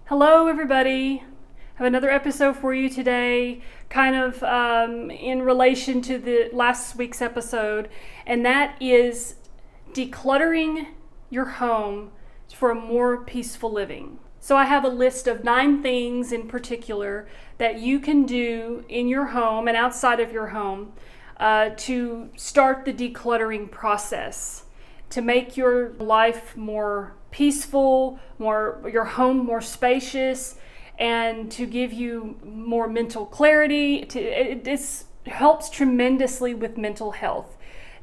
Hello everybody. I have another episode for you today, kind of in relation to the last week's episode, and that is decluttering your home for a more peaceful living. So I have a list of 9 things in particular that you can do in your home and outside of your home to start the decluttering process, to make your life more peaceful, your home more spacious, and to give you more mental clarity. This helps tremendously with mental health,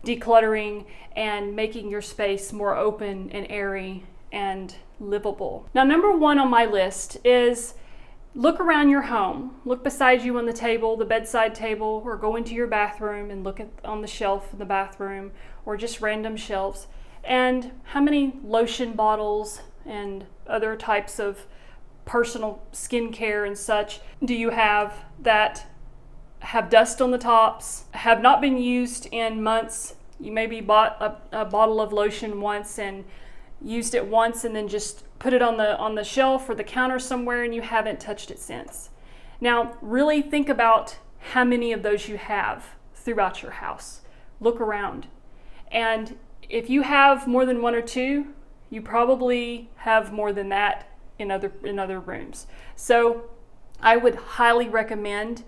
decluttering and making your space more open and airy and livable. Now, number 1 on my list is look around your home. Look beside you on the table, the bedside table, or go into your bathroom and look on the shelf in the bathroom, or just random shelves. And how many lotion bottles and other types of personal skincare and such do you have that have dust on the tops, have not been used in months? You maybe bought a bottle of lotion once and used it once and then just put it on the shelf or the counter somewhere, and you haven't touched it since. Now, really think about how many of those you have throughout your house. Look around. And if you have more than 1 or 2, you probably have more than that in other rooms. So I would highly recommend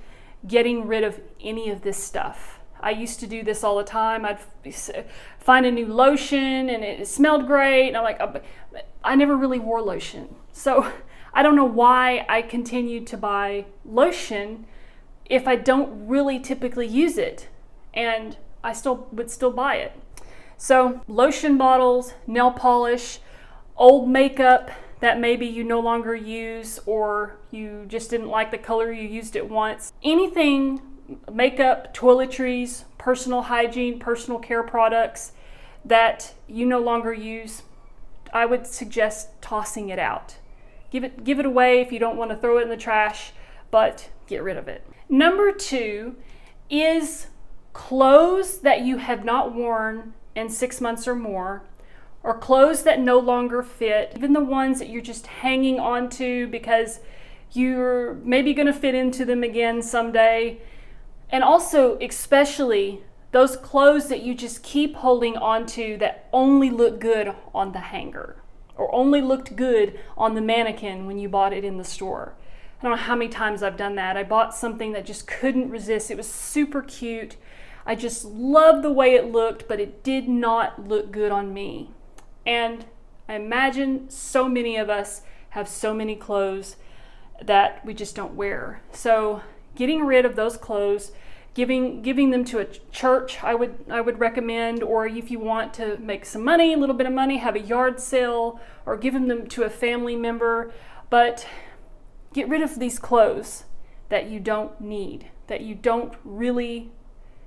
getting rid of any of this stuff. I used to do this all the time. I'd find a new lotion and it smelled great, and I'm like, oh, I never really wore lotion. So I don't know why I continued to buy lotion if I don't really typically use it, and I would still buy it. So lotion bottles, nail polish, old makeup that maybe you no longer use, or you just didn't like the color, you used it once. Anything, makeup, toiletries, personal hygiene, personal care products that you no longer use, I would suggest tossing it out. Give it away if you don't want to throw it in the trash, but get rid of it. Number 2 is clothes that you have not worn in 6 months or more, or clothes that no longer fit, even the ones that you're just hanging on to because you're maybe going to fit into them again someday. And also, especially those clothes that you just keep holding on to that only look good on the hanger or only looked good on the mannequin when you bought it in the store. I don't know how many times I've done that. I bought something that just couldn't resist. It was super cute. I just loved the way it looked, but it did not look good on me. And I imagine so many of us have so many clothes that we just don't wear. So getting rid of those clothes, giving them to a church, I would recommend, or if you want to make some money, a little bit of money, have a yard sale, or give them to a family member. But get rid of these clothes that you don't need, that you don't really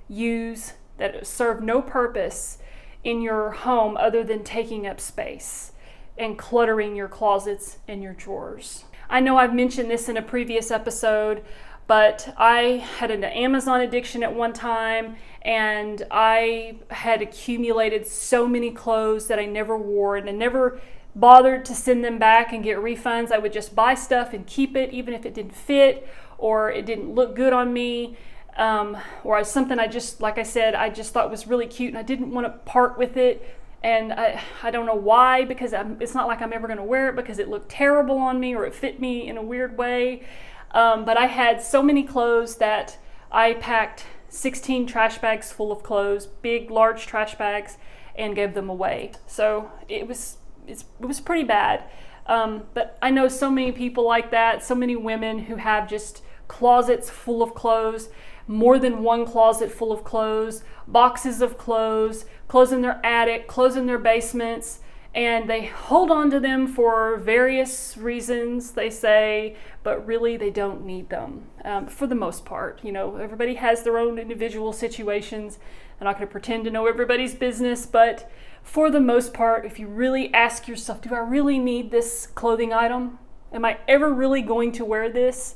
use, that serve no purpose in your home other than taking up space and cluttering your closets and your drawers. I know I've mentioned this in a previous episode, but I had an Amazon addiction at one time, and I had accumulated so many clothes that I never wore, and I never bothered to send them back and get refunds. I would just buy stuff and keep it, even if it didn't fit or it didn't look good on me. Or something I just thought was really cute and I didn't want to part with it. And I don't know why, because it's not like I'm ever going to wear it because it looked terrible on me or it fit me in a weird way. But I had so many clothes that I packed 16 trash bags full of clothes, big, large trash bags, and gave them away. So it was pretty bad. But I know so many people like that, so many women who have just closets full of clothes, more than one closet full of clothes, boxes of clothes in their attic, clothes in their basements, and they hold on to them for various reasons, they say, but really they don't need them for the most part. You know, everybody has their own individual situations. I'm not going to pretend to know everybody's business, but for the most part, if you really ask yourself, do I really need this clothing item? Am I ever really going to wear this?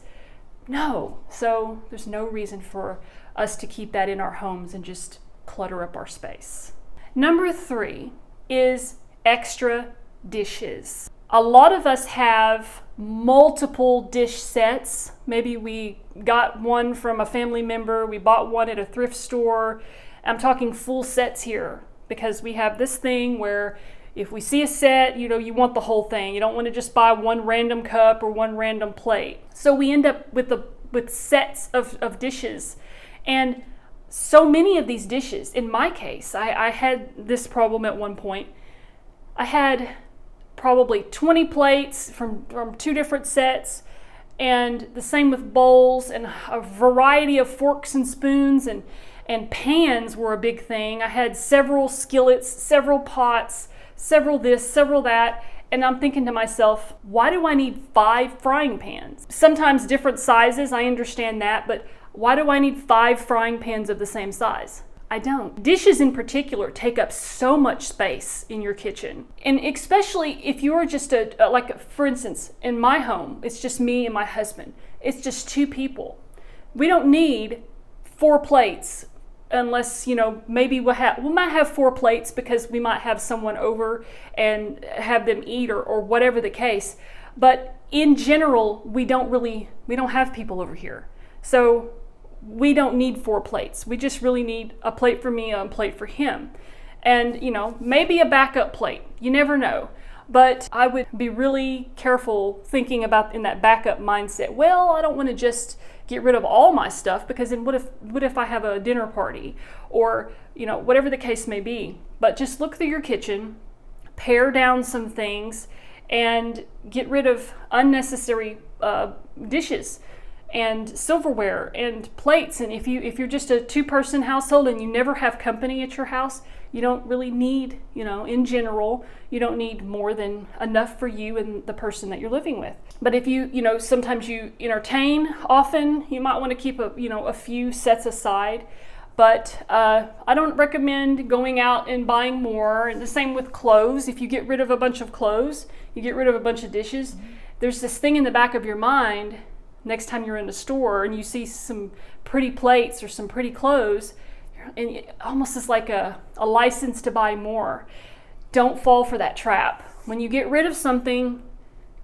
No. So there's no reason for us to keep that in our homes and just clutter up our space. Number 3 is extra dishes. A lot of us have multiple dish sets. Maybe we got one from a family member, we bought one at a thrift store. I'm talking full sets here because we have this thing where if we see a set, you want the whole thing. You don't want to just buy one random cup or one random plate. So we end up with sets of dishes. And so many of these dishes, in my case, I had this problem at one point. I had probably 20 plates from 2 different sets, and the same with bowls, and a variety of forks and spoons, and pans were a big thing. I had several skillets, several pots, several this, several that, and I'm thinking to myself, why do I need 5 frying pans? Sometimes different sizes, I understand that, but why do I need 5 frying pans of the same size? I don't. Dishes in particular take up so much space in your kitchen. And especially if you're just like for instance, in my home, it's just me and my husband. It's just 2 people. We don't need 4 plates unless, maybe we might have 4 plates because we might have someone over and have them eat or whatever the case. But in general, we don't have people over here. So we don't need 4 plates. We just really need a plate for me and a plate for him. And, maybe a backup plate. You never know. But I would be really careful thinking about in that backup mindset. Well, I don't want to just get rid of all my stuff because then what if I have a dinner party or, whatever the case may be. But just look through your kitchen, pare down some things, and get rid of unnecessary dishes and silverware and plates. And if you're just a 2-person household and you never have company at your house, you don't really need, in general, you don't need more than enough for you and the person that you're living with. But if sometimes you entertain often, you might want to keep a few sets aside. But I don't recommend going out and buying more. And the same with clothes. If you get rid of a bunch of clothes, you get rid of a bunch of dishes, there's this thing in the back of your mind next time you're in the store and you see some pretty plates or some pretty clothes, and it almost is like a license to buy more. Don't fall for that trap. When you get rid of something,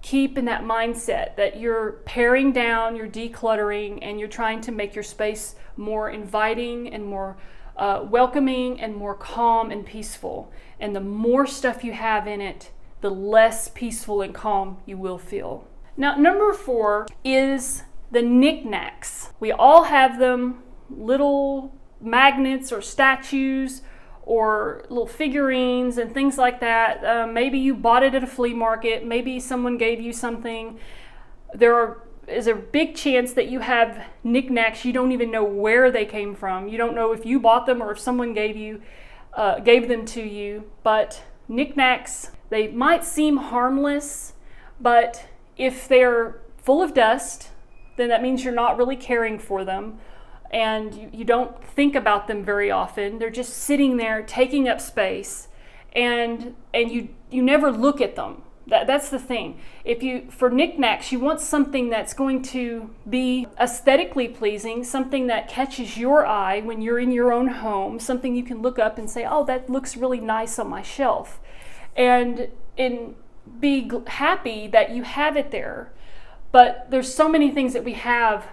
keep in that mindset that you're paring down, you're decluttering, and you're trying to make your space more inviting and more welcoming and more calm and peaceful. And the more stuff you have in it, the less peaceful and calm you will feel. Now, number 4 is the knickknacks. We all have them, little magnets or statues or little figurines and things like that. Maybe you bought it at a flea market. Maybe someone gave you something. There is a big chance that you have knickknacks you don't even know where they came from. You don't know if you bought them or if someone gave them to you. But knickknacks, they might seem harmless, but if they're full of dust, then that means you're not really caring for them and you don't think about them very often. They're just sitting there taking up space and you never look at them. That's the thing. For knickknacks, you want something that's going to be aesthetically pleasing, something that catches your eye when you're in your own home, something you can look up and say, oh, that looks really nice on my shelf. And be happy that you have it there. But there's so many things that we have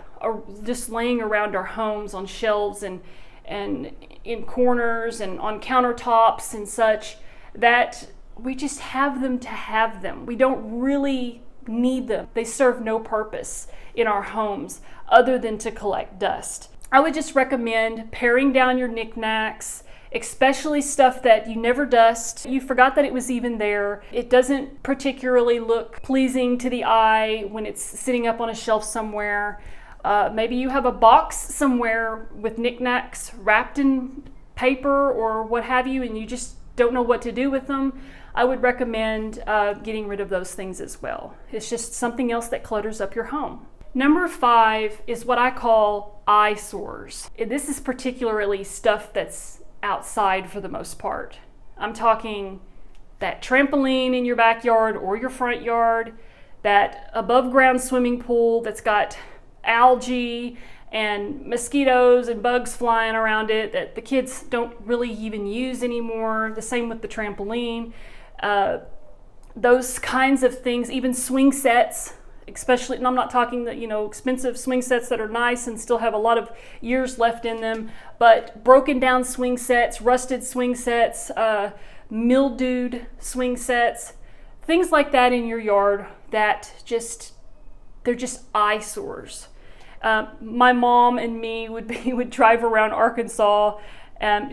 just laying around our homes on shelves and in corners and on countertops and such that we just have them to have them. We don't really need them. They serve no purpose in our homes other than to collect dust. I would just recommend paring down your knickknacks, especially stuff that you never dust. You forgot that it was even there. It doesn't particularly look pleasing to the eye when it's sitting up on a shelf somewhere. Maybe you have a box somewhere with knickknacks wrapped in paper or what have you, and you just don't know what to do with them. I would recommend getting rid of those things as well. It's just something else that clutters up your home. Number 5 is what I call eyesores. This is particularly stuff that's outside for the most part. I'm talking that trampoline in your backyard or your front yard, that above ground swimming pool that's got algae and mosquitoes and bugs flying around it that the kids don't really even use anymore. The same with the trampoline. Those kinds of things, even swing sets especially, and I'm not talking the, expensive swing sets that are nice and still have a lot of years left in them, but broken down swing sets, rusted swing sets, mildewed swing sets, things like that in your yard that they're just eyesores. My mom and me would drive around Arkansas,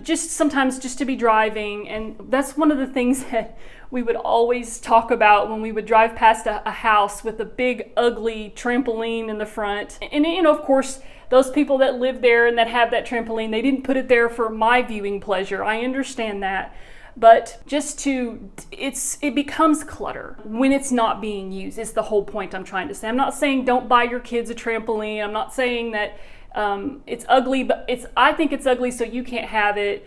just sometimes just to be driving, and that's one of the things that we would always talk about when we would drive past a house with a big ugly trampoline in the front. And of course, those people that live there and that have that trampoline, they didn't put it there for my viewing pleasure. I understand that. But it becomes clutter when it's not being used, is the whole point I'm trying to say. I'm not saying don't buy your kids a trampoline. I'm not saying that it's ugly, but I think it's ugly so you can't have it.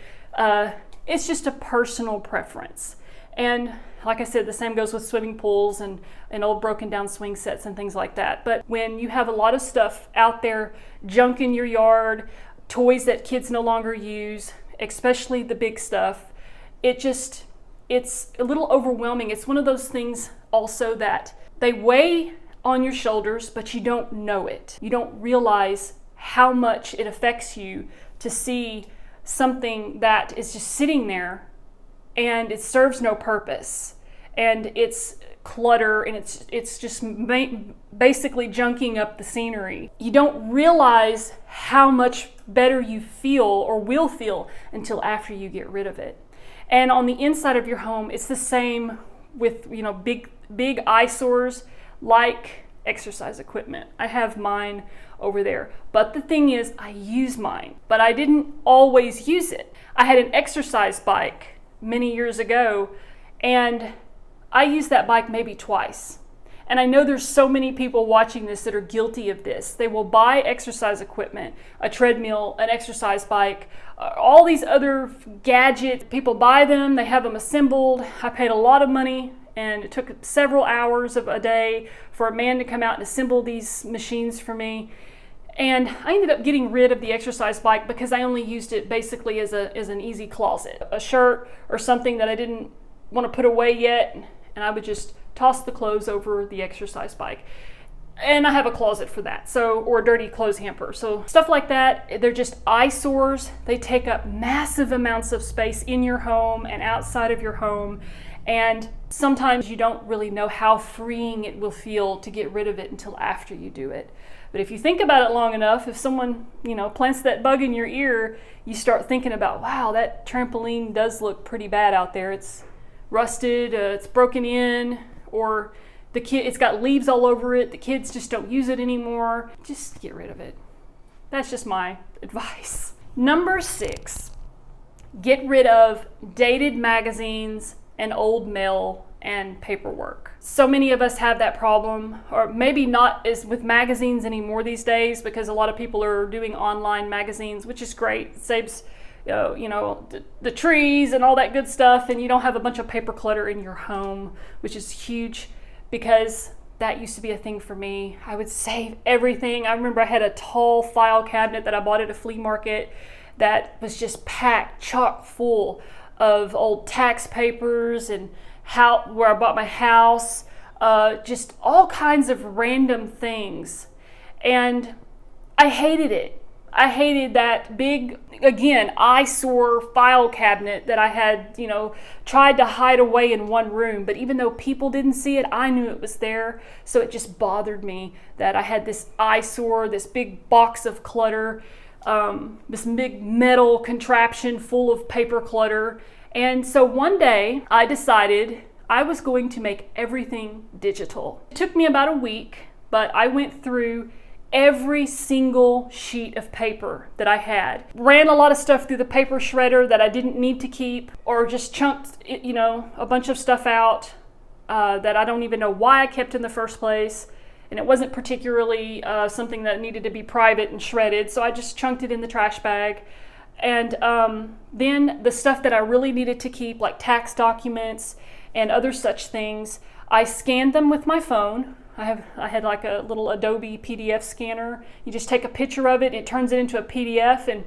It's just a personal preference. And like I said, the same goes with swimming pools and old broken down swing sets and things like that. But when you have a lot of stuff out there, junk in your yard, toys that kids no longer use, especially the big stuff, it's a little overwhelming. It's one of those things also that they weigh on your shoulders, but you don't know it. You don't realize how much it affects you to see something that is just sitting there and it serves no purpose, and it's clutter, and it's just basically junking up the scenery. You don't realize how much better you feel or will feel until after you get rid of it. And on the inside of your home, it's the same with big eyesores like exercise equipment. I have mine over there. But the thing is, I use mine, but I didn't always use it. I had an exercise bike many years ago, and I used that bike maybe twice. And I know there's so many people watching this that are guilty of this. They will buy exercise equipment, a treadmill, an exercise bike, all these other gadgets. People buy them, they have them assembled. I paid a lot of money, and it took several hours of a day for a man to come out and assemble these machines for me. And I ended up getting rid of the exercise bike because I only used it basically as an easy closet. A shirt or something that I didn't want to put away yet, and I would just toss the clothes over the exercise bike. And I have a closet for that, or a dirty clothes hamper. So stuff like that, they're just eyesores. They take up massive amounts of space in your home and outside of your home. And sometimes you don't really know how freeing it will feel to get rid of it until after you do it. But if you think about it long enough, if someone, plants that bug in your ear, you start thinking about, wow, that trampoline does look pretty bad out there. It's rusted, it's broken in, or it's got leaves all over it. The kids just don't use it anymore. Just get rid of it. That's just my advice. Number 6, get rid of dated magazines and old mail and paperwork. So many of us have that problem, or maybe not as with magazines anymore these days, because a lot of people are doing online magazines, which is great. It saves the trees and all that good stuff, and you don't have a bunch of paper clutter in your home, which is huge, because that used to be a thing for me. I would save everything. I remember I had a tall file cabinet that I bought at a flea market that was just packed chock full of old tax papers and where I bought my house, just all kinds of random things. And I hated it. I hated that big, again, eyesore file cabinet that I had, tried to hide away in one room. But even though people didn't see it, I knew it was there. So it just bothered me that I had this eyesore, this big box of clutter, this big metal contraption full of paper clutter. And so one day I decided I was going to make everything digital. It took me about a week, but I went through every single sheet of paper that I had. Ran a lot of stuff through the paper shredder that I didn't need to keep, or just chunked, a bunch of stuff out that I don't even know why I kept in the first place. And it wasn't particularly something that needed to be private and shredded, so I just chunked it in the trash bag. And then the stuff that I really needed to keep, like tax documents and other such things, I scanned them with my phone. I had like a little Adobe PDF scanner. You just take a picture of it, it turns it into a PDF, and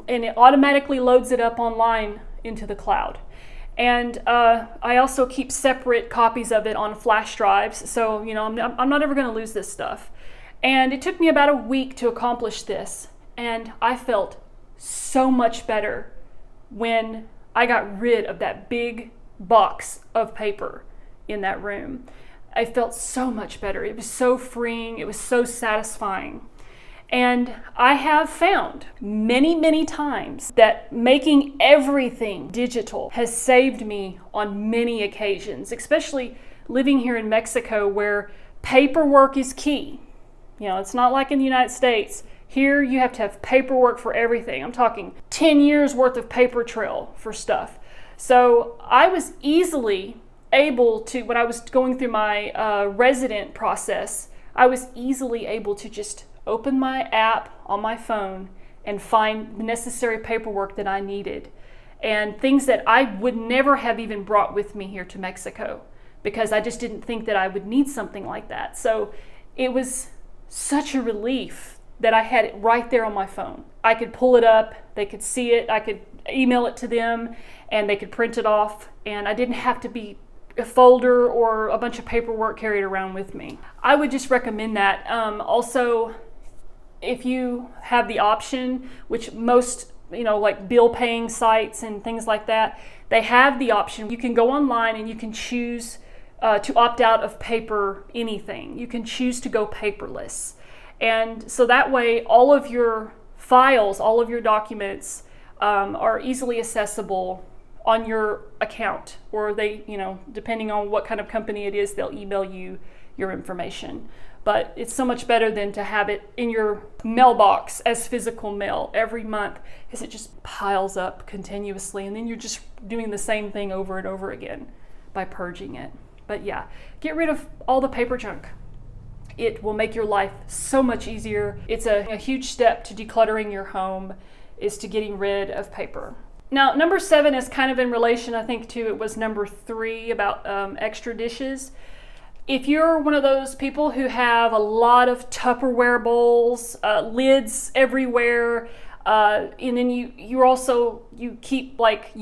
it automatically loads it up online into the cloud. And I also keep separate copies of it on flash drives. So, I'm not ever going to lose this stuff. And it took me about a week to accomplish this. And I felt so much better when I got rid of that big box of paper in that room. I felt so much better. It was so freeing. It was so satisfying. And I have found many, many times that making everything digital has saved me on many occasions, especially living here in Mexico where paperwork is key. It's not like in the United States. Here you have to have paperwork for everything. I'm talking 10 years worth of paper trail for stuff. So I was easily able to, when I was going through my resident process, I was easily able to just open my app on my phone and find the necessary paperwork that I needed and things that I would never have even brought with me here to Mexico because I just didn't think that I would need something like that. So it was such a relief that I had it right there on my phone. I could pull it up, they could see it, I could email it to them, and they could print it off, and I didn't have to be a folder or a bunch of paperwork carried around with me. I would just recommend that. Also, if you have the option, which most, like bill paying sites and things like that, they have the option. You can go online and you can choose to opt out of paper anything. You can choose to go paperless. And so that way, all of your files, all of your documents are easily accessible on your account, or they, depending on what kind of company it is, they'll email you your information. But it's so much better than to have it in your mailbox as physical mail every month, because it just piles up continuously, and then you're just doing the same thing over and over again by purging it. But yeah, get rid of all the paper junk. It will make your life so much easier. It's a huge step to decluttering your home, is to getting rid of paper. Now, number 7 is kind of in relation, I think, to it was number 3 about extra dishes. If you're one of those people who have a lot of Tupperware bowls, lids everywhere, and then you keep like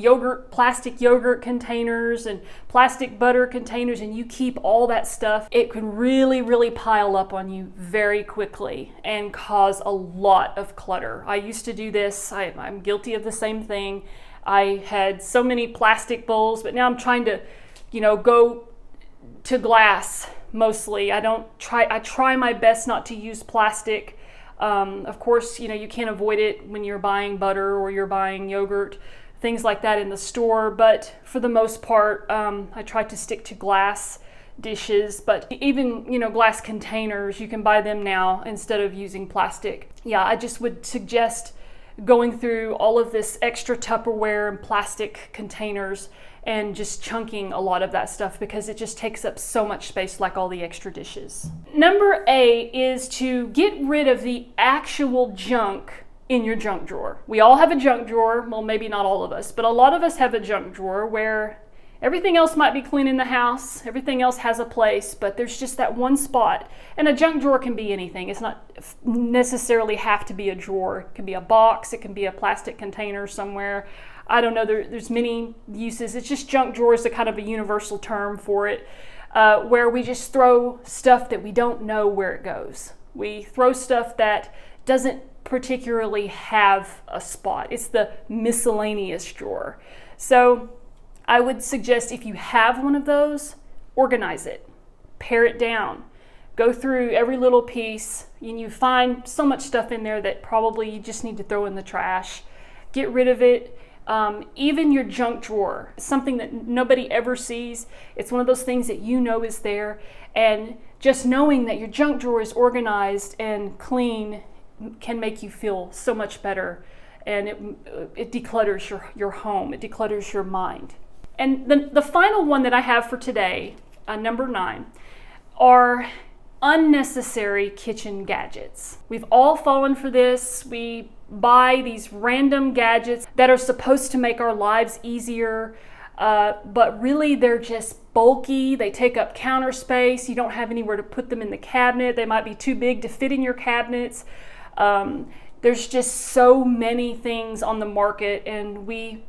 plastic yogurt containers and plastic butter containers, and you keep all that stuff, it can really, really pile up on you very quickly and cause a lot of clutter. I used to do this. I'm guilty of the same thing. I had so many plastic bowls, but now I'm trying to, go to glass mostly. I try my best not to use plastic. Of course, you can't avoid it when you're buying butter or you're buying yogurt, things like that in the store. But for the most part, I try to stick to glass dishes. But even, glass containers, you can buy them now instead of using plastic. Yeah, I just would suggest going through all of this extra Tupperware and plastic containers and just chunking a lot of that stuff, because it just takes up so much space, like all the extra dishes. Number 8 is to get rid of the actual junk in your junk drawer. We all have a junk drawer. Well, maybe not all of us, but a lot of us have a junk drawer where everything else might be clean in the house, everything else has a place, but there's just that one spot. And a junk drawer can be anything. It's not necessarily have to be a drawer. It can be a box, it can be a plastic container somewhere. I don't know, there's many uses. It's just junk drawer is a kind of a universal term for it, where we just throw stuff that we don't know where it goes. We throw stuff that doesn't particularly have a spot. It's the miscellaneous drawer. So I would suggest, if you have one of those, organize it, pare it down, go through every little piece, and you find so much stuff in there that probably you just need to throw in the trash. Get rid of it. Even your junk drawer, something that nobody ever sees. It's one of those things that is there, and just knowing that your junk drawer is organized and clean can make you feel so much better, and it declutters your home, it declutters your mind. And the final one that I have for today, number 9, are unnecessary kitchen gadgets. We've all fallen for this. We buy these random gadgets that are supposed to make our lives easier, but really they're just bulky. They take up counter space. You don't have anywhere to put them in the cabinet. They might be too big to fit in your cabinets. There's just so many things on the market, and we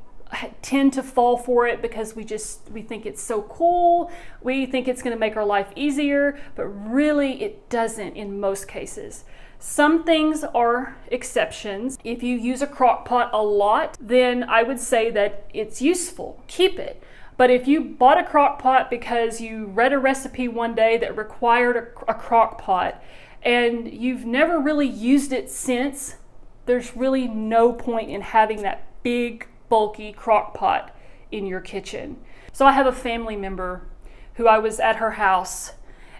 tend to fall for it because we think it's so cool. We think it's going to make our life easier, but really it doesn't in most cases. Some things are exceptions. If you use a crock pot a lot, then I would say that it's useful. Keep it. But if you bought a crock pot because you read a recipe one day that required a crock pot and you've never really used it since, there's really no point in having that big, bulky crock pot in your kitchen. So I have a family member who I was at her house,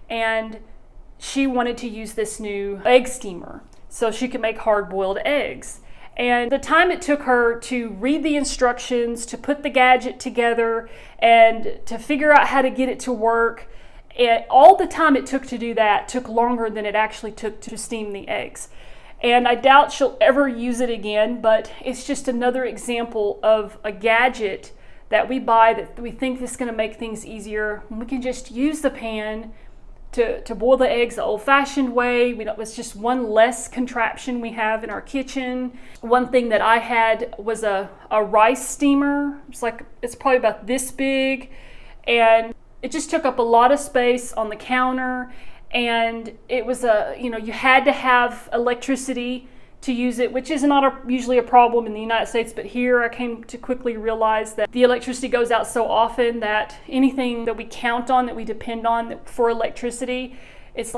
and she wanted to use this new egg steamer so she could make hard-boiled eggs. And the time it took her to read the instructions, to put the gadget together, and to figure out how to get it to work, all the time it took to do that took longer than it actually took to steam the eggs. And I doubt she'll ever use it again, but it's just another example of a gadget that we buy that we think is going to make things easier. We can just use the pan to boil the eggs the old-fashioned way. It's just one less contraption we have in our kitchen. One thing that I had was a rice steamer. It's probably about this big, and it just took up a lot of space on the counter. And it was you had to have electricity to use it, which is not usually a problem in the United States, but here I came to quickly realize that the electricity goes out so often that anything that we count on, that we depend on for electricity, it's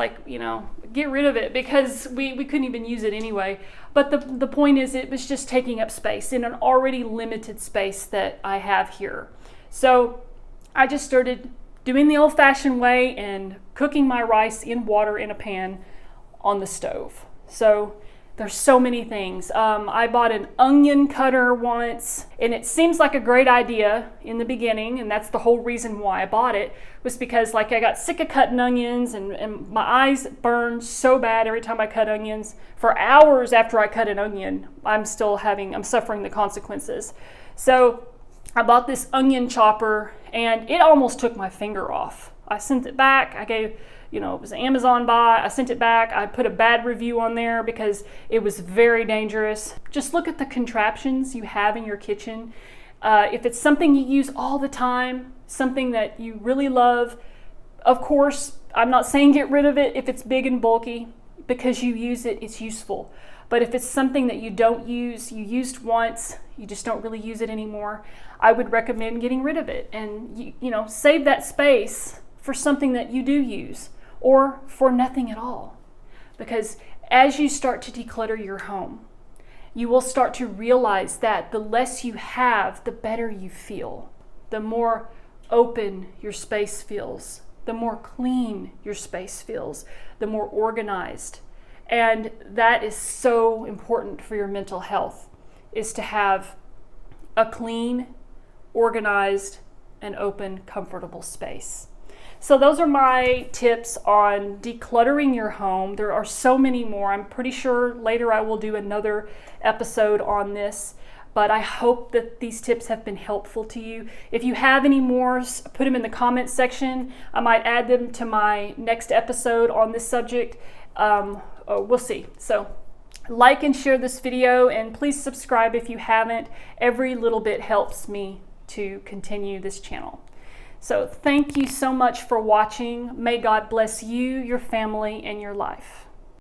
get rid of it, because we couldn't even use it anyway. But the point is, it was just taking up space in an already limited space that I have here. So I just started doing the old-fashioned way and cooking my rice in water in a pan on the stove. So there's so many things. I bought an onion cutter once, and it seems like a great idea in the beginning, and that's the whole reason why I bought it, was because I got sick of cutting onions, and my eyes burned so bad every time I cut onions. For hours after I cut an onion, I'm suffering the consequences. So I bought this onion chopper, and it almost took my finger off. I sent it back. It was an Amazon buy. I sent it back. I put a bad review on there because it was very dangerous. Just look at the contraptions you have in your kitchen. If it's something you use all the time, something that you really love, of course, I'm not saying get rid of it if it's big and bulky, because you use it, it's useful. But if it's something that you don't use, you used once, you just don't really use it anymore, I would recommend getting rid of it and save that space for something that you do use, or for nothing at all. Because as you start to declutter your home, you will start to realize that the less you have, the better you feel. The more open your space feels, the more clean your space feels, the more organized. And that is so important for your mental health, is to have a clean, organized, and open, comfortable space. So those are my tips on decluttering your home. There are so many more. I'm pretty sure later I will do another episode on this, but I hope that these tips have been helpful to you. If you have any more, put them in the comments section. I might add them to my next episode on this subject. We'll see. So like and share this video, and please subscribe if you haven't. Every little bit helps me to continue this channel. So thank you so much for watching. May God bless you, your family, and your life.